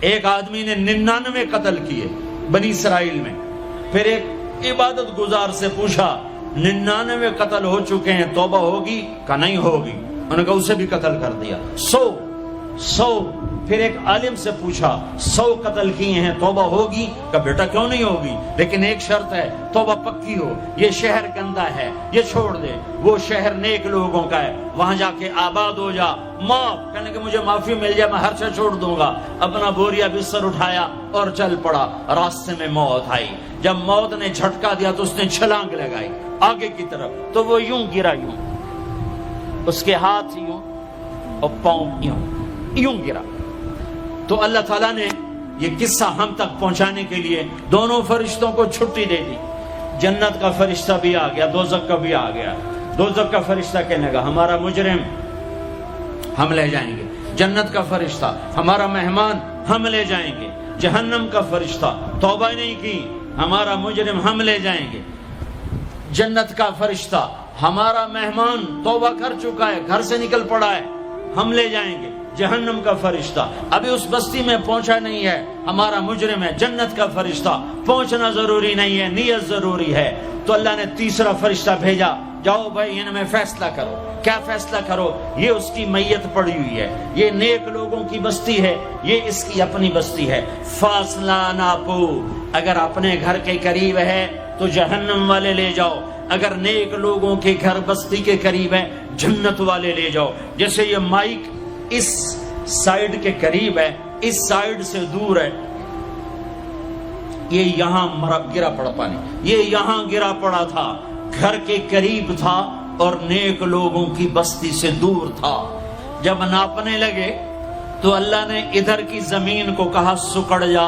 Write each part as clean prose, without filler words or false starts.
ایک آدمی نے 99 قتل کیے بنی اسرائیل میں. پھر ایک عبادت گزار سے پوچھا 99 قتل ہو چکے ہیں، توبہ ہوگی؟ کہ نہیں ہوگی. انہوں نے کہا اسے بھی قتل کر دیا. 100. پھر ایک عالم سے پوچھا 100 قتل کیے ہیں، توبہ ہوگی؟ کہ بیٹا کیوں نہیں ہوگی، لیکن ایک شرط ہے، توبہ پکی ہو. یہ شہر گندا ہے، یہ چھوڑ دے. وہ شہر نیک لوگوں کا ہے، وہاں جا کے آباد ہو جا. معاف کہنے کہ مجھے معافی مل جائے میں ہر شے چھوڑ دوں گا. اپنا بوریا بستر اٹھایا اور چل پڑا. راستے میں موت آئی. جب موت نے جھٹکا دیا تو اس نے چھلانگ لگائی آگے کی طرف، تو وہ یوں گرا، یوں اس کے ہاتھ یوں اور پاؤں یوں گرا. تو اللہ تعالیٰ نے یہ قصہ ہم تک پہنچانے کے لیے دونوں فرشتوں کو چھٹی دے دی. جنت کا فرشتہ بھی آ گیا، دوزخ کا بھی آ گیا. دوزخ کا فرشتہ کہنے لگا ہمارا مجرم ہم لے جائیں گے. جنت کا فرشتہ ہمارا مہمان ہم لے جائیں گے. جہنم کا فرشتہ توبہ نہیں کی، ہمارا مجرم ہم لے جائیں گے. جنت کا فرشتہ ہمارا مہمان توبہ کر چکا ہے، گھر سے نکل پڑا ہے، ہم لے جائیں گے. جہنم کا فرشتہ ابھی اس بستی میں پہنچا نہیں ہے، ہمارا مجرم ہے. جنت کا فرشتہ پہنچنا ضروری نہیں ہے، نیت ضروری ہے. تو اللہ نے تیسرا فرشتہ بھیجا، جاؤ بھائی ان میں فیصلہ کرو. کیا فیصلہ کرو؟ یہ اس کی میت پڑی ہوئی ہے، یہ نیک لوگوں کی بستی ہے، یہ اس کی اپنی بستی ہے. فاصلہ ناپو. اگر اپنے گھر کے قریب ہے تو جہنم والے لے جاؤ، اگر نیک لوگوں کے گھر بستی کے قریب ہے جنت والے لے جاؤ. جیسے یہ مائک اس سائیڈ کے قریب ہے، اس سائیڈ سے دور ہے. یہ یہاں گرا پڑا پانی، یہ یہاں گرا پڑا تھا، گھر کے قریب تھا اور نیک لوگوں کی بستی سے دور تھا. جب ناپنے لگے تو اللہ نے ادھر کی زمین کو کہا سکڑ جا،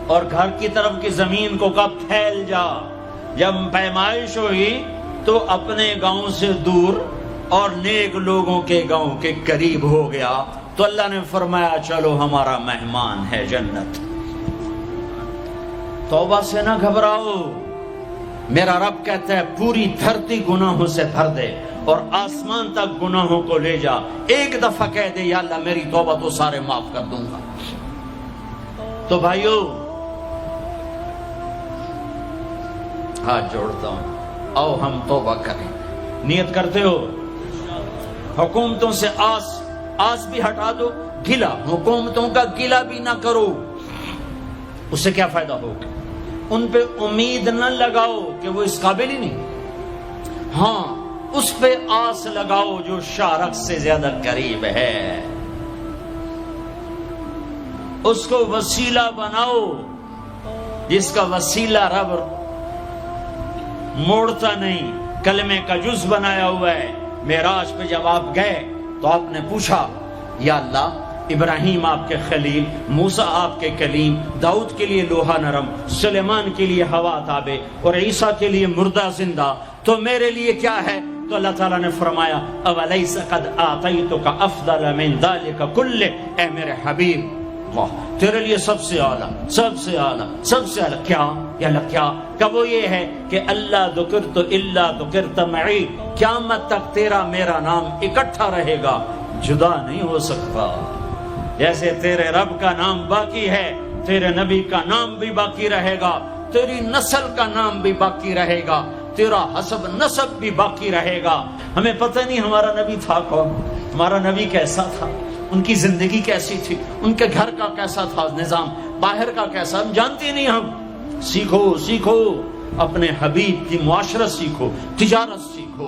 اور گھر کی طرف کی زمین کو کہا پھیل جا. جب پیمائش ہوئی تو اپنے گاؤں سے دور اور نیک لوگوں کے گاؤں کے قریب ہو گیا. تو اللہ نے فرمایا چلو ہمارا مہمان ہے جنت. توبہ سے نہ گھبراؤ. میرا رب کہتا ہے پوری دھرتی گناہوں سے بھر دے اور آسمان تک گناہوں کو لے جا. ایک دفعہ کہہ دے یا اللہ میری توبہ تو سارے معاف کر دوں گا. تو بھائیو ہاتھ جوڑتا ہوں، آؤ ہم توبہ کریں. نیت کرتے ہو؟ حکومتوں سے آس بھی ہٹا دو، گلا حکومتوں کا گلا بھی نہ کرو. اس سے کیا فائدہ ہوگا؟ ان پہ امید نہ لگاؤ کہ وہ اس قابل ہی نہیں. ہاں اس پہ آس لگاؤ جو شارک سے زیادہ قریب ہے. اس کو وسیلہ بناؤ جس کا وسیلہ رب موڑتا نہیں، کلمے کا جز بنایا ہوا ہے. معراج پہ جب آپ گئے تو آپ نے پوچھا یا اللہ ابراہیم آپ کے خلیل، موسیٰ آپ کے کلیم، داؤد کے لیے لوہا نرم، سلیمان کے لیے ہوا تابع اور عیسیٰ کے لیے مردہ زندہ، تو میرے لیے کیا ہے؟ تو اللہ تعالیٰ نے فرمایا اولیس قد آتیتک افضل من ذلک کلہ، اے میرے حبیب واہ تیرے لیے سب سے اعلیٰ، سب سے اعلیٰ، سب سے اعلیٰ کیا؟ یا اللہ کیا؟ کہ وہ یہ ہے کہ اللہ ذکرت الا ذکرت معی، قیامت تک تیرا میرا نام اکٹھا رہے گا، جدا نہیں ہو سکتا. جیسے تیرے رب کا نام باقی ہے، تیرے نبی کا نام بھی باقی رہے گا، تیری نسل کا نام بھی باقی رہے گا، تیرا حسب نسب بھی باقی رہے گا. ہمیں پتہ نہیں ہمارا نبی تھا کون، ہمارا نبی کیسا تھا، ان کی زندگی کیسی تھی، ان کے گھر کا کیسا تھا نظام، باہر کا کیسا، ہم جانتے نہیں. ہم سیکھو اپنے حبیب کی معاشرت سیکھو، تجارت سیکھو.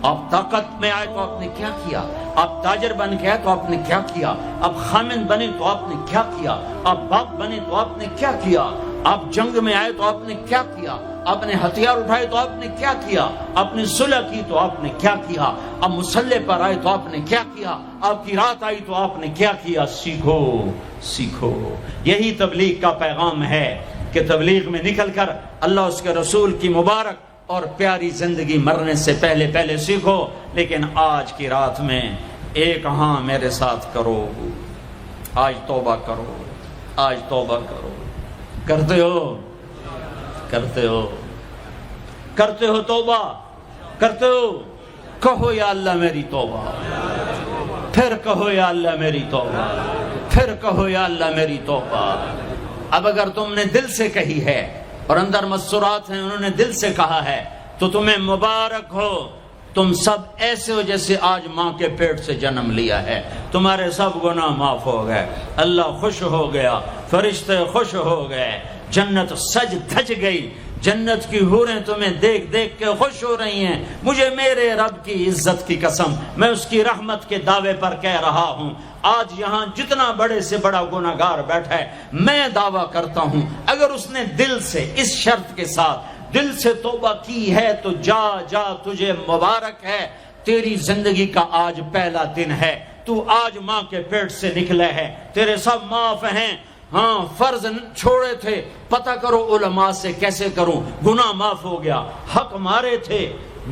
آپ طاقت میں آئے تو آپ نے کیا کیا، آپ تاجر بن کے آئے تو آپ نے کیا کیا، آپ خامن بنے تو آپ نے کیا کیا، آپ باپ بنے تو آپ نے کیا کیا، آپ جنگ میں آئے تو آپ نے کیا کیا، آپ نے ہتھیار اٹھائے تو آپ نے کیا کیا، آپ نے صلح کی تو آپ نے کیا کیا، آپ مسلح پر آئے تو آپ نے کیا کیا، آپ کی رات آئی تو آپ نے کیا کیا. سیکھو. یہی تبلیغ کا پیغام ہے کہ تبلیغ میں نکل کر اللہ اس کے رسول کی مبارک اور پیاری زندگی مرنے سے پہلے سیکھو. لیکن آج کی رات میں ایک ہاں میرے ساتھ کرو، آج توبہ کرو، آج توبہ کرو. کرتے ہو توبہ کرتے ہو؟ کہو یا اللہ میری توبہ، پھر کہو یا اللہ میری توبہ، پھر کہو یا اللہ میری توبہ۔ اب اگر تم نے دل سے کہی ہے اور اندر مسرات ہیں، انہوں نے دل سے کہا ہے، تو تمہیں مبارک ہو، تم سب ایسے ہو جیسے آج ماں کے پیٹ سے جنم لیا ہے، تمہارے سب گناہ معاف ہو گئے، اللہ خوش ہو گیا، فرشتے خوش ہو گئے، جنت سج دھج گئی، جنت کی حوریں تمہیں دیکھ دیکھ کے خوش ہو رہی ہیں۔ مجھے میرے رب کی عزت کی قسم، میں اس کی رحمت کے دعوے پر کہہ رہا ہوں، آج یہاں جتنا بڑے سے بڑا گناہگار بیٹھا ہے، میں دعویٰ کرتا ہوں اگر اس نے دل سے اس شرط کے ساتھ دل سے توبہ کی ہے تو جا جا، تجھے مبارک ہے، تیری زندگی کا آج پہلا دن ہے، تو آج ماں کے پیٹ سے نکلے ہے، تیرے سب معاف ہیں۔ ہاں فرض چھوڑے تھے، پتہ کرو علماء سے کیسے کروں، گناہ معاف ہو گیا، حق مارے تھے،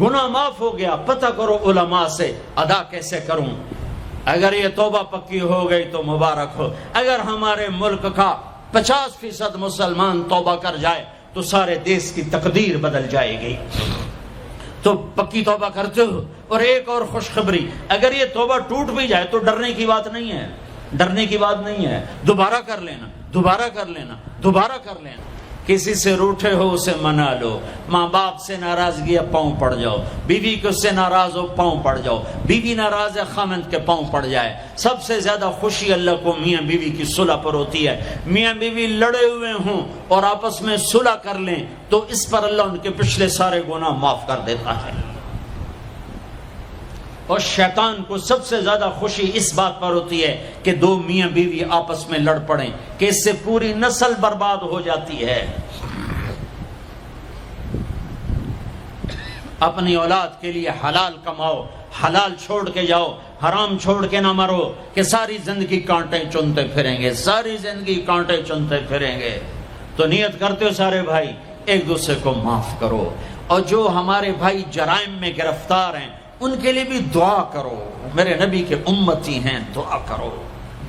گناہ معاف ہو گیا، پتہ کرو علماء سے ادا کیسے کروں۔ اگر یہ توبہ پکی ہو گئی تو مبارک ہو۔ اگر ہمارے ملک کا 50% مسلمان توبہ کر جائے تو سارے دیش کی تقدیر بدل جائے گی۔ تو پکی توبہ کرتے ہو۔ اور ایک اور خوشخبری، اگر یہ توبہ ٹوٹ بھی جائے تو ڈرنے کی بات نہیں ہے، ڈرنے کی بات نہیں ہے، دوبارہ کر لینا، دوبارہ کر لینا، دوبارہ کر لینا۔ کسی سے روٹھے ہو اسے منا لو، ماں باپ سے ناراضگی ہے پاؤں پڑ جاؤ، بیوی کو سے ناراض ہو پاؤں پڑ جاؤ، بیوی ناراض ہے خاوند کے پاؤں پڑ جائے۔ سب سے زیادہ خوشی اللہ کو میاں بیوی کی صلح پر ہوتی ہے۔ میاں بیوی لڑے ہوئے ہوں اور آپس میں صلح کر لیں تو اس پر اللہ ان کے پچھلے سارے گناہ معاف کر دیتا ہے۔ اور شیطان کو سب سے زیادہ خوشی اس بات پر ہوتی ہے کہ دو میاں بیوی آپس میں لڑ پڑیں، کہ اس سے پوری نسل برباد ہو جاتی ہے۔ اپنی اولاد کے لیے حلال کماؤ، حلال چھوڑ کے جاؤ، حرام چھوڑ کے نہ مرو کہ ساری زندگی کانٹے چنتے پھریں گے، ساری زندگی کانٹے چنتے پھریں گے۔ تو نیت کرتے ہو سارے بھائی ایک دوسرے کو معاف کرو، اور جو ہمارے بھائی جرائم میں گرفتار ہیں ان کے لیے بھی دعا کرو، میرے نبی کے امتی ہیں، دعا کرو،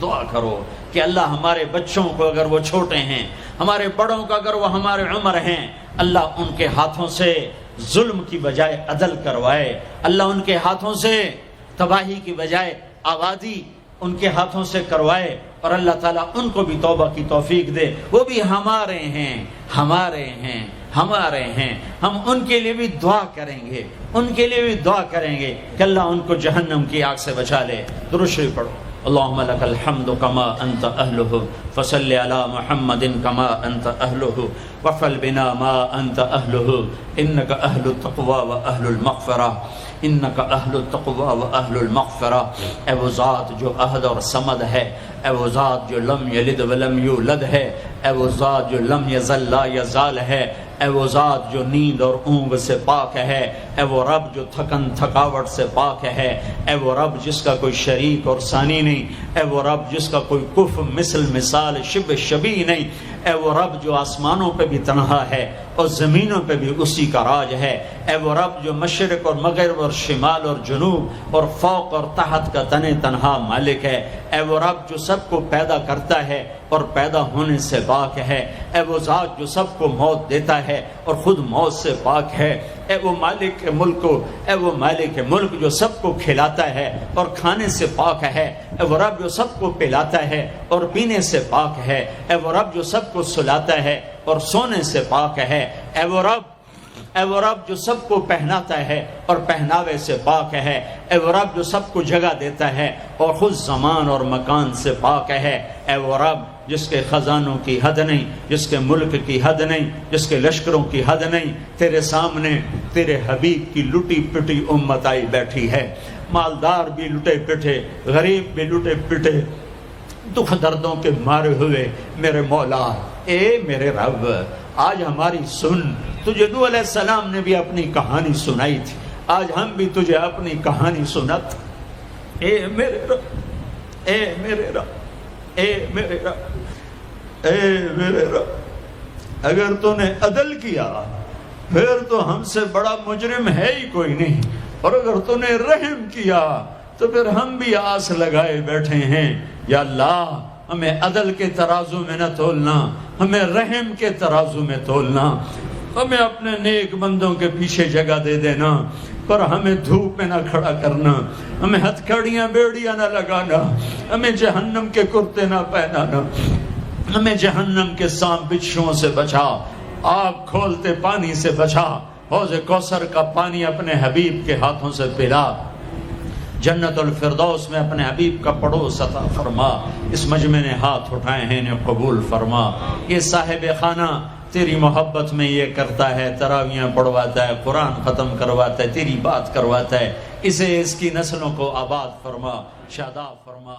دعا کرو کہ اللہ ہمارے بچوں کو اگر وہ چھوٹے ہیں، ہمارے بڑوں کو اگر وہ ہمارے عمر ہیں، اللہ ان کے ہاتھوں سے ظلم کی بجائے عدل کروائے، اللہ ان کے ہاتھوں سے تباہی کی بجائے آبادی ان کے ہاتھوں سے کروائے، اور اللہ تعالیٰ ان کو بھی توبہ کی توفیق دے۔ وہ بھی ہمارے ہیں، ہمارے ہیں، ہمارے ہیں، ہم ان کے لیے بھی دعا کریں گے، ان کے لیے بھی دعا کریں گے کہ اللہ ان کو جہنم کی آگ سے بچا لے۔ درود شریف پڑھو۔ اللہم لک الحمد کما انت اہلہ فصل علی محمد کما انت اہلہ وفعل بنا ما انت اہلہ انک اہل التقوی و اہل المغفرہ، انک اہل التقوی و اہل المغفرہ۔ اے وہ ذات جو احد اور صمد ہے، اے وہ ذات جو لم یلد ولم یولد ہے، اے وہ ذات جو لم یزل لا یزال ہے، اے وہ ذات جو نیند اور اونگ سے پاک ہے، اے وہ رب جو تھکن تھکاوٹ سے پاک ہے، اے وہ رب جس کا کوئی شریک اور ثانی نہیں، اے وہ رب جس کا کوئی کف مثل مثال شبہ شبیہ نہیں، اے وہ رب جو آسمانوں پہ بھی تنہا ہے اور زمینوں پہ بھی اسی کا راج ہے، اے وہ رب جو مشرق اور مغرب اور شمال اور جنوب اور فوق اور تحت کا تنہا مالک ہے، اے وہ رب جو سب کو پیدا کرتا ہے اور پیدا ہونے سے پاک ہے، اے وہ ذات جو سب کو موت دیتا ہے اور خود موت سے پاک ہے، اے وہ مالک ملک، اے وہ مالک ملک جو سب کو کھلاتا ہے اور کھانے سے پاک ہے، اے وہ رب جو سب کو پلاتا ہے اور پینے سے پاک ہے، اے وہ رب جو سب کو سلاتا ہے اور سونے سے پاک ہے، اے وہ رب جو سب کو پہناتا ہے اور پہناوے سے پاک ہے، اے وہ رب جو سب کو جگہ دیتا ہے اور خود زمان اور مکان سے پاک ہے، اے وہ رب جس کے خزانوں کی حد نہیں، جس کے ملک کی حد نہیں، جس کے لشکروں کی حد نہیں، تیرے سامنے تیرے حبیب کی لٹی پٹی امت آئی بیٹھی ہے، مالدار بھی لٹے پٹے، غریب بھی لٹے پٹے، دکھ دردوں کے مارے ہوئے، میرے مولا اے میرے رب آج ہماری سن۔ تجھے نوح علیہ السلام نے بھی اپنی کہانی سنائی تھی، آج ہم بھی تجھے اپنی کہانی سنت۔ اے میرے رب، اے میرے رب، اے میرے رب، اے میرے رب، اگر تو نے عدل کیا پھر تو ہم سے بڑا مجرم ہے ہی کوئی نہیں، اور اگر تو نے رحم کیا تو پھر ہم بھی آس لگائے بیٹھے ہیں۔ یا اللہ ہمیں عدل کے ترازو میں نہ تولنا، ہمیں رحم کے ترازو میں تولنا، ہمیں اپنے نیک بندوں کے پیچھے جگہ دے دینا۔ پر ہمیں دھوپ میں نہ کھڑا کرنا، ہمیں ہتھکڑیاں بیڑیاں نہ لگانا، ہمیں جہنم کے کرتے نہ پہنانا، ہمیں جہنم کے سانپ بچھوؤں سے بچا، آگ کھولتے پانی سے بچا، حوض کوثر کا پانی اپنے حبیب کے ہاتھوں سے پلا، جنت الفردوس میں اپنے حبیب کا پڑوس عطا فرما، اس مجمع نے ہاتھ اٹھائے ہیں انہیں قبول فرما۔ یہ صاحب خانہ تیری محبت میں یہ کرتا ہے، تراویاں پڑھواتا ہے، قرآن ختم کرواتا ہے، تیری بات کرواتا ہے، اسے اس کی نسلوں کو آباد فرما، شاداب فرما۔